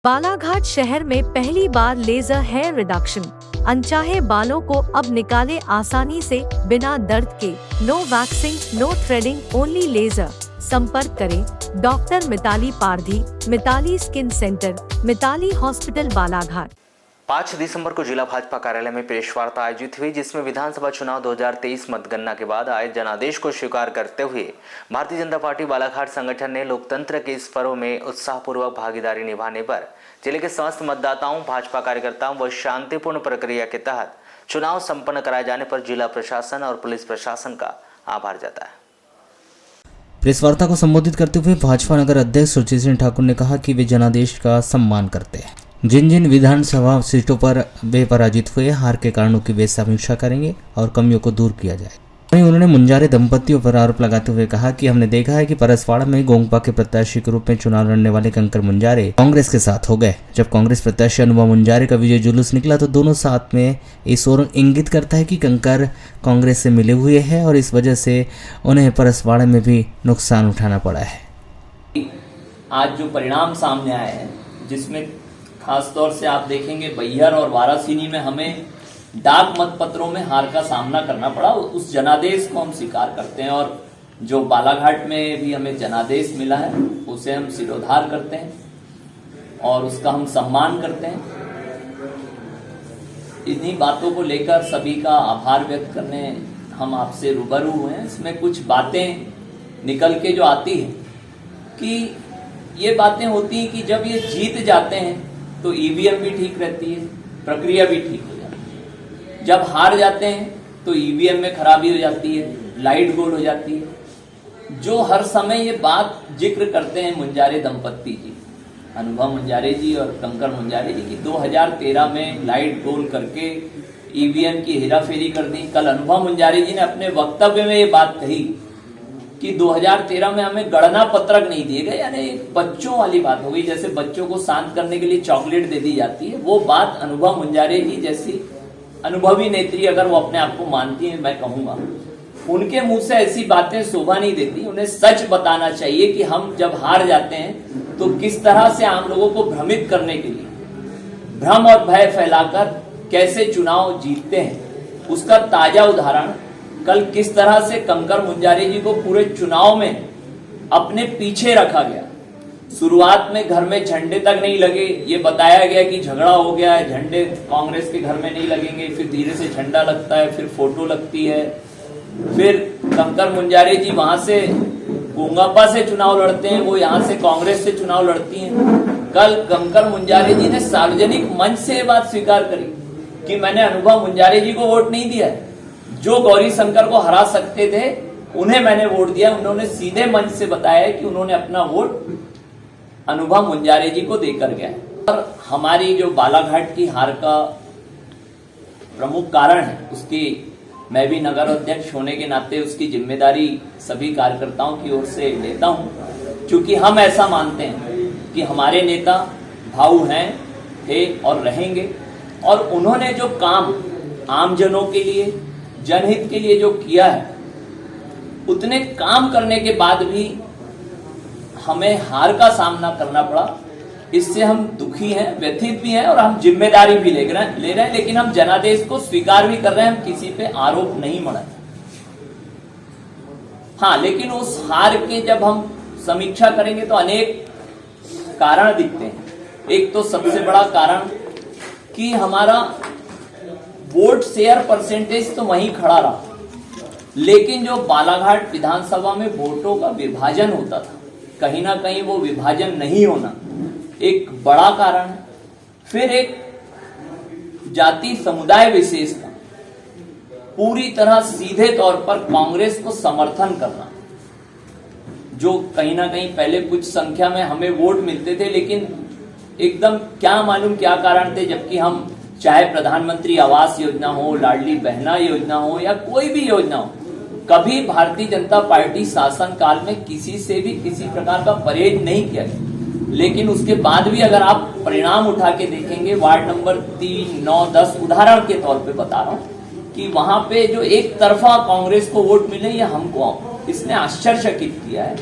बालाघाट शहर में पहली बार लेजर हेयर रिडक्शन। अनचाहे बालों को अब निकाले आसानी से बिना दर्द के। No waxing, no threading, only laser. संपर्क करें doctor Mitali Pardhi, Mitali skin centre, Mitali hospital, Balaghat. 5 दिसंबर को जिला भाजपा कार्यालय में प्रेस वार्ता आयोजित हुई, जिसमें विधानसभा चुनाव 2023 मतगणना के बाद आए जनादेश को स्वीकार करते हुए भारतीय जनता पार्टी बालाघाट संगठन ने लोकतंत्र के इस पर्व में उत्साहपूर्वक भागीदारी निभाने पर जिले के समस्त मतदाताओं, भाजपा कार्यकर्ताओं व शांतिपूर्ण प्रक्रिया के तहत चुनाव संपन्न कराए जाने पर जिला प्रशासन और पुलिस प्रशासन का आभार जताया। प्रेस वार्ता को संबोधित करते हुए भाजपा नगर अध्यक्ष सुरजीत सिंह ठाकुर ने कहा कि वे जनादेश का सम्मान करते हैं। जिन जिन विधानसभा सीटों पर वे पराजित हुए, हार के कारणों की वे समीक्षा करेंगे और कमियों को दूर किया जाए। वहीं उन्होंने मुंजारे दंपतियों पर आरोप लगाते हुए कहा कि हमने देखा है कि परसवाड़ा में गोंगपा के प्रत्याशी के रूप में चुनाव लड़ने वाले कंकर मुंजारे कांग्रेस के साथ हो गए। जब कांग्रेस प्रत्याशी अनुभव मुंजारे का विजय जुलूस निकला तो दोनों साथ में इस ओर इंगित करता है कि कंकर कांग्रेस से मिले हुए हैं और इस वजह से उन्हें परसवाड़ा में भी नुकसान उठाना पड़ा है। आज जो परिणाम सामने आए हैं, जिसमें खास तौर से आप देखेंगे बैहर और वारासिनी में हमें डाक मत पत्रों में हार का सामना करना पड़ा, उस जनादेश को हम स्वीकार करते हैं। और जो बालाघाट में भी हमें जनादेश मिला है उसे हम सिरोधार करते हैं और उसका हम सम्मान करते हैं। इन्हीं बातों को लेकर सभी का आभार व्यक्त करने हम आपसे रूबरू हुए हैं। इसमें कुछ बातें निकल के जो आती है कि ये बातें होती हैं कि जब ये जीत जाते हैं तो ईवीएम भी ठीक रहती है, प्रक्रिया भी ठीक हो जाती है। जब हार जाते हैं तो ईवीएम में खराबी हो जाती है, लाइट गोल हो जाती है। जो हर समय ये बात जिक्र करते हैं मुंजारे दंपत्ति जी, अनुभव मुंजारे जी और कंकर मुंजारे जी, की 2013 में लाइट गोल करके ईवीएम की हेराफेरी कर दी। कल अनुभव मुंजारे जी ने अपने वक्तव्य में ये बात कही कि 2013 में हमें गणना पत्रक नहीं दिए गए, यानी बच्चों वाली बात हो गई। जैसे बच्चों को शांत करने के लिए चॉकलेट दे दी जाती है, वो बात अनुभव मुंजारे जी जैसी अनुभवी नेत्री अगर वो अपने आप को मानती है, मैं कहूंगा उनके मुंह से ऐसी बातें शोभा नहीं देती। उन्हें सच बताना चाहिए कि हम जब हार जाते हैं तो किस तरह से आम लोगों को भ्रमित करने के लिए भ्रम और भय फैलाकर कैसे चुनाव जीतते हैं, उसका ताजा उदाहरण कल किस तरह से कंकर मुंजारे जी को पूरे चुनाव में अपने पीछे रखा गया। शुरुआत में घर में झंडे तक नहीं लगे, ये बताया गया कि झगड़ा हो गया है, झंडे कांग्रेस के घर में नहीं लगेंगे। फिर धीरे से झंडा लगता है, फिर फोटो लगती है, फिर कंकर मुंजारे जी वहां से गोंगपा से चुनाव लड़ते हैं, वो यहाँ से कांग्रेस से चुनाव लड़ती हैं। कल कंकर मुंजारे जी ने सार्वजनिक मंच से ये बात स्वीकार करी कि मैंने अनुभव मुंजारे जी को वोट नहीं दिया है, जो गौरी शंकर को हरा सकते थे उन्हें मैंने वोट दिया। उन्होंने सीधे मंच से बताया कि उन्होंने अपना वोट अनुभव मुंजारे जी को देकर गया। और हमारी जो बालाघाट की हार का प्रमुख कारण है, उसकी मैं भी नगर अध्यक्ष होने के नाते उसकी जिम्मेदारी सभी कार्यकर्ताओं की ओर से लेता हूं, क्योंकि हम ऐसा मानते हैं कि हमारे नेता भाऊ हैं, थे और रहेंगे। और उन्होंने जो काम आमजनों के लिए, जनहित के लिए जो किया है, उतने काम करने के बाद भी हमें हार का सामना करना पड़ा। इससे हम दुखी हैं, व्यथित भी हैं और हम जिम्मेदारी भी ले रहे हैं, लेकिन हम जनादेश को स्वीकार भी कर रहे हैं। हम किसी पे आरोप नहीं मढ़ा। हाँ, लेकिन उस हार के जब हम समीक्षा करेंगे तो अनेक कारण दिखते हैं। एक तो सबसे बड़ा कारण कि हमारा वोट शेयर परसेंटेज तो वहीं खड़ा रहा, लेकिन जो बालाघाट विधानसभा में वोटों का विभाजन होता था, कहीं ना कहीं वो विभाजन नहीं होना एक बड़ा कारण है। फिर एक जाति समुदाय विशेष का पूरी तरह सीधे तौर पर कांग्रेस को समर्थन करना, जो कहीं ना कहीं पहले कुछ संख्या में हमें वोट मिलते थे, लेकिन एकदम क्या मालूम क्या कारण थे, जबकि हम चाहे प्रधानमंत्री आवास योजना हो, लाडली बहना योजना हो या कोई भी योजना हो, कभी भारतीय जनता पार्टी शासन काल में किसी से भी किसी प्रकार का परहेज नहीं किया गया। लेकिन उसके बाद भी अगर आप परिणाम उठा के देखेंगे, वार्ड नंबर 3, 9, 10 उदाहरण के तौर पे बता रहा हूं कि वहां पे जो एक तरफा कांग्रेस को वोट मिले, ये हमको इसने आश्चर्यचकित किया है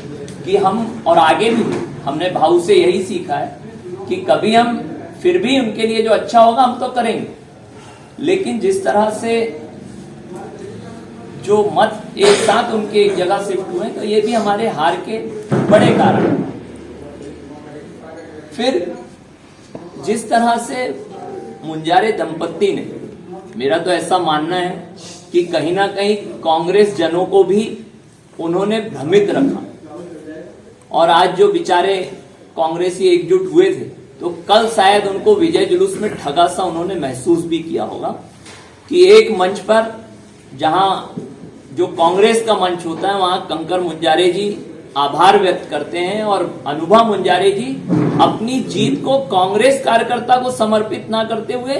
कि हम, और आगे भी हमने भाऊ से यही सीखा है कि कभी हम फिर भी उनके लिए जो अच्छा होगा हम तो करेंगे, लेकिन जिस तरह से जो मत एक साथ उनके एक जगह शिफ्ट हुए तो ये भी हमारे हार के बड़े कारण हैं। फिर जिस तरह से मुंजारे दंपत्ति ने, मेरा तो ऐसा मानना है कि कहीं ना कहीं कांग्रेस जनों को भी उन्होंने भ्रमित रखा, और आज जो बेचारे कांग्रेसी एकजुट हुए थे तो कल शायद उनको विजय जुलूस में ठगा सा उन्होंने महसूस भी किया होगा कि एक मंच पर, जहां जो कांग्रेस का मंच होता है, वहां कंकर मुंजारे जी आभार व्यक्त करते हैं और अनुभा मुंजारे जी अपनी जीत को कांग्रेस कार्यकर्ता को समर्पित ना करते हुए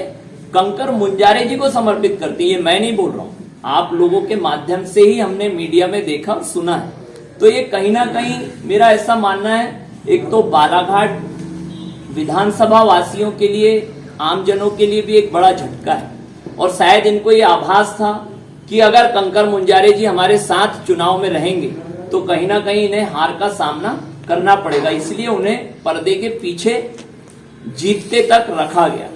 कंकर मुंजारे जी को समर्पित करती है। ये मैं नहीं बोल रहा हूं, आप लोगों के माध्यम से ही हमने मीडिया में देखा और सुना है। तो ये कहीं ना कहीं मेरा ऐसा मानना है, एक तो बालाघाट विधानसभा वासियों के लिए, आमजनों के लिए भी एक बड़ा झटका है, और शायद इनको ये आभास था कि अगर कंकर मुंजारे जी हमारे साथ चुनाव में रहेंगे तो कहीं ना कहीं इन्हें हार का सामना करना पड़ेगा, इसलिए उन्हें पर्दे के पीछे जीतते तक रखा गया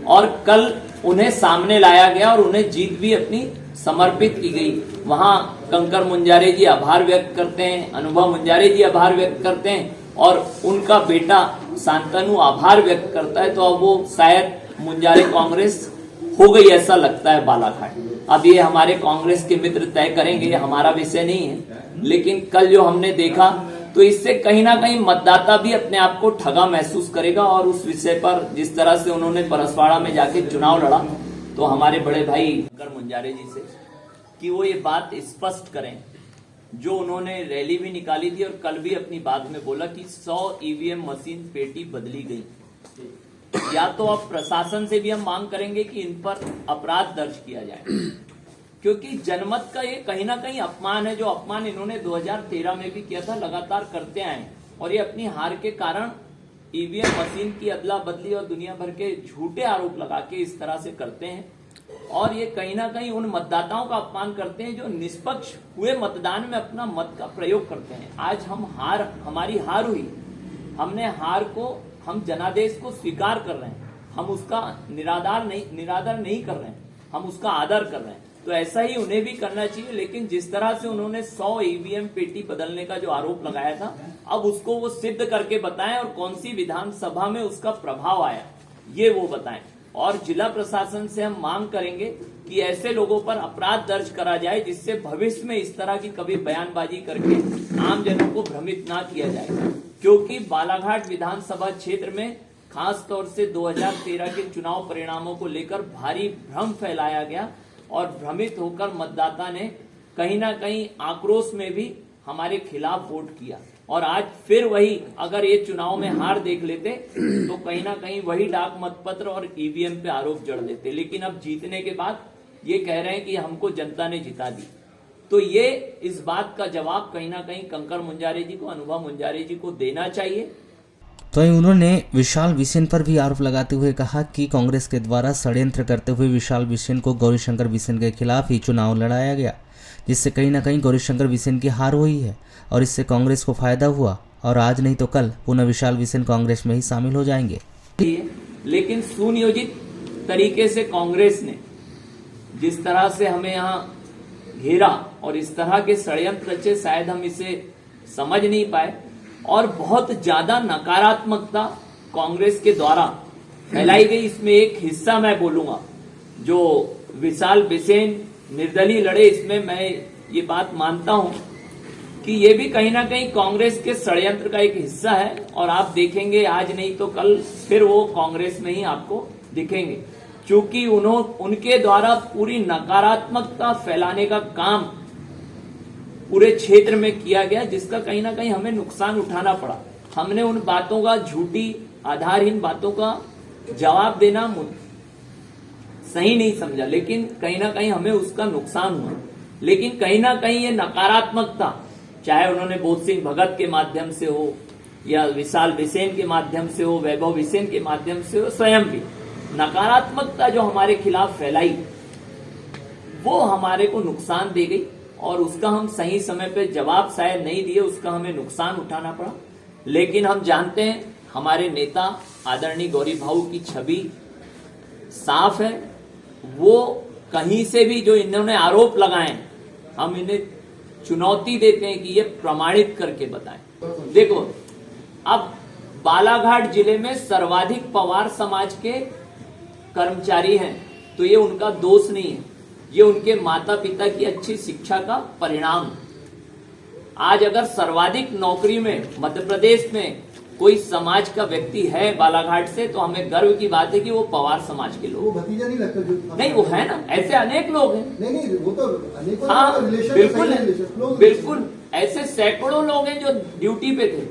और कल उन्हें सामने लाया गया और उन्हें जीत भी अपनी समर्पित की गई। वहां कंकर मुंजारे जी आभार व्यक्त करते हैं, अनुभा मुंजारे जी आभार व्यक्त करते हैं और उनका बेटा शांतनु आभार व्यक्त करता है। तो अब वो शायद मुंजारे कांग्रेस हो गई ऐसा लगता है बालाघाट। अब ये हमारे कांग्रेस के मित्र तय करेंगे, ये हमारा विषय नहीं है, लेकिन कल जो हमने देखा तो इससे कहीं ना कहीं मतदाता भी अपने आप को ठगा महसूस करेगा। और उस विषय पर जिस तरह से उन्होंने परसवाड़ा में जाके चुनाव लड़ा, तो हमारे बड़े भाई कंकर मुंजारे जी से कि वो ये बात स्पष्ट करें, जो उन्होंने रैली भी निकाली थी और कल भी अपनी बात में बोला कि 100 ईवीएम मशीन पेटी बदली गई। या तो अब प्रशासन से भी हम मांग करेंगे कि इन पर अपराध दर्ज किया जाए, क्योंकि जनमत का ये कहीं ना कहीं अपमान है, जो अपमान इन्होंने 2013 में भी किया था, लगातार करते आए, और ये अपनी हार के कारण ईवीएम मशीन की अदला बदली और दुनिया भर के झूठे आरोप लगा के इस तरह से करते हैं। और ये कहीं ना कहीं उन मतदाताओं का अपमान करते हैं जो निष्पक्ष हुए मतदान में अपना मत का प्रयोग करते हैं। आज हमारी हार हुई, हमने हार को, हम जनादेश को स्वीकार कर रहे हैं, हम उसका निरादर नहीं कर रहे हैं, हम उसका आदर कर रहे हैं। तो ऐसा ही उन्हें भी करना चाहिए। लेकिन जिस तरह से उन्होंने 100 ईवीएम पेटी बदलने का जो आरोप लगाया था, अब उसको वो सिद्ध करके बताएं और कौन सी विधानसभा में उसका प्रभाव आया ये वो बताएं। और जिला प्रशासन से हम मांग करेंगे कि ऐसे लोगों पर अपराध दर्ज करा जाए, जिससे भविष्य में इस तरह की कभी बयानबाजी करके आम जनों को भ्रमित ना किया जाए। क्योंकि बालाघाट विधानसभा क्षेत्र में खास तौर से 2013 के चुनाव परिणामों को लेकर भारी भ्रम फैलाया गया और भ्रमित होकर मतदाता ने कहीं ना कहीं आक्रोश में भी हमारे खिलाफ वोट किया। और आज फिर वही, अगर ये चुनाव में हार देख लेते तो कहीं ना कहीं वही डाक मतपत्र और ईवीएम पे आरोप जड़ देते। लेकिन अब जीतने के बाद ये कह रहे हैं कि हमको जनता ने जिता दी। तो ये इस बात का जवाब कहीं ना कहीं कंकर मुंजारे जी को, अनुभा मुंजारे जी को देना चाहिए। तो उन्होंने विशाल बिसेन पर भी आरोप लगाते हुए कहा कि कांग्रेस के द्वारा षड्यंत्र करते हुए विशाल बिसेन को गौरीशंकर बिसेन के खिलाफ ही चुनाव लड़ाया गया, जिससे कहीं ना कहीं गौरीशंकर बिसेन की हार हुई है और इससे कांग्रेस को फायदा हुआ और आज नहीं तो कल पुनः विशाल बिसेन कांग्रेस में ही शामिल हो जाएंगे। लेकिन सुनियोजित तरीके से कांग्रेस ने जिस तरह से हमें यहाँ घेरा और इस तरह के षड्यंत्र रचे, शायद हम इसे समझ नहीं पाए और बहुत ज्यादा नकारात्मकता कांग्रेस के द्वारा फैलाई गई। इसमें एक हिस्सा मैं बोलूंगा, जो विशाल बिसेन निर्दलीय लड़े, इसमें मैं ये बात मानता हूं कि ये भी कहीं ना कहीं कांग्रेस के षड्यंत्र का एक हिस्सा है। और आप देखेंगे आज नहीं तो कल फिर वो कांग्रेस में ही आपको दिखेंगे, क्योंकि उनके द्वारा पूरी नकारात्मकता फैलाने का काम पूरे क्षेत्र में किया गया, जिसका कहीं ना कहीं हमें नुकसान उठाना पड़ा। हमने उन बातों का, झूठी आधारहीन बातों का जवाब देना सही नहीं समझा, लेकिन कहीं ना कहीं हमें उसका नुकसान हुआ। लेकिन कहीं ना कहीं ये नकारात्मकता, चाहे उन्होंने बोध सिंह भगत के माध्यम से हो या विशाल बिसेन के माध्यम से हो, वैभव बिसेन के माध्यम से हो, स्वयं भी नकारात्मकता जो हमारे खिलाफ फैलाई वो हमारे को नुकसान दे गई और उसका हम सही समय पे जवाब शायद नहीं दिए, उसका हमें नुकसान उठाना पड़ा। लेकिन हम जानते हैं हमारे नेता आदरणीय गौरी भाऊ की छवि साफ है। वो कहीं से भी जो इन्होंने आरोप लगाए, हम इन्हें चुनौती देते हैं कि ये प्रमाणित करके बताएं। देखो, अब बालाघाट जिले में सर्वाधिक पवार समाज के कर्मचारी हैं, तो ये उनका दोष नहीं है, ये उनके माता पिता की अच्छी शिक्षा का परिणाम है। आज अगर सर्वाधिक नौकरी में मध्य प्रदेश में कोई समाज का व्यक्ति है बालाघाट से, तो हमें गर्व की बात है कि वो पवार समाज के लोग। वो भतीजा नहीं लगता जो नहीं, वो है ना, ऐसे अनेक लोग हैं। नहीं, वो तो अनेकों हाँ, रिलेशन बिल्कुल है, बिल्कुल, ऐसे सैकड़ों लोग हैं जो ड्यूटी पे थे।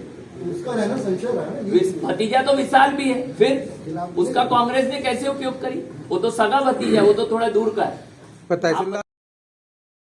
उसका रहना संशय रहा है। भतीजा तो विशाल भी है, फिर उसका कांग्रेस ने कैसे उपयोग करी? वो तो सगा भतीजा, वो तो थोड़ा दूर का है।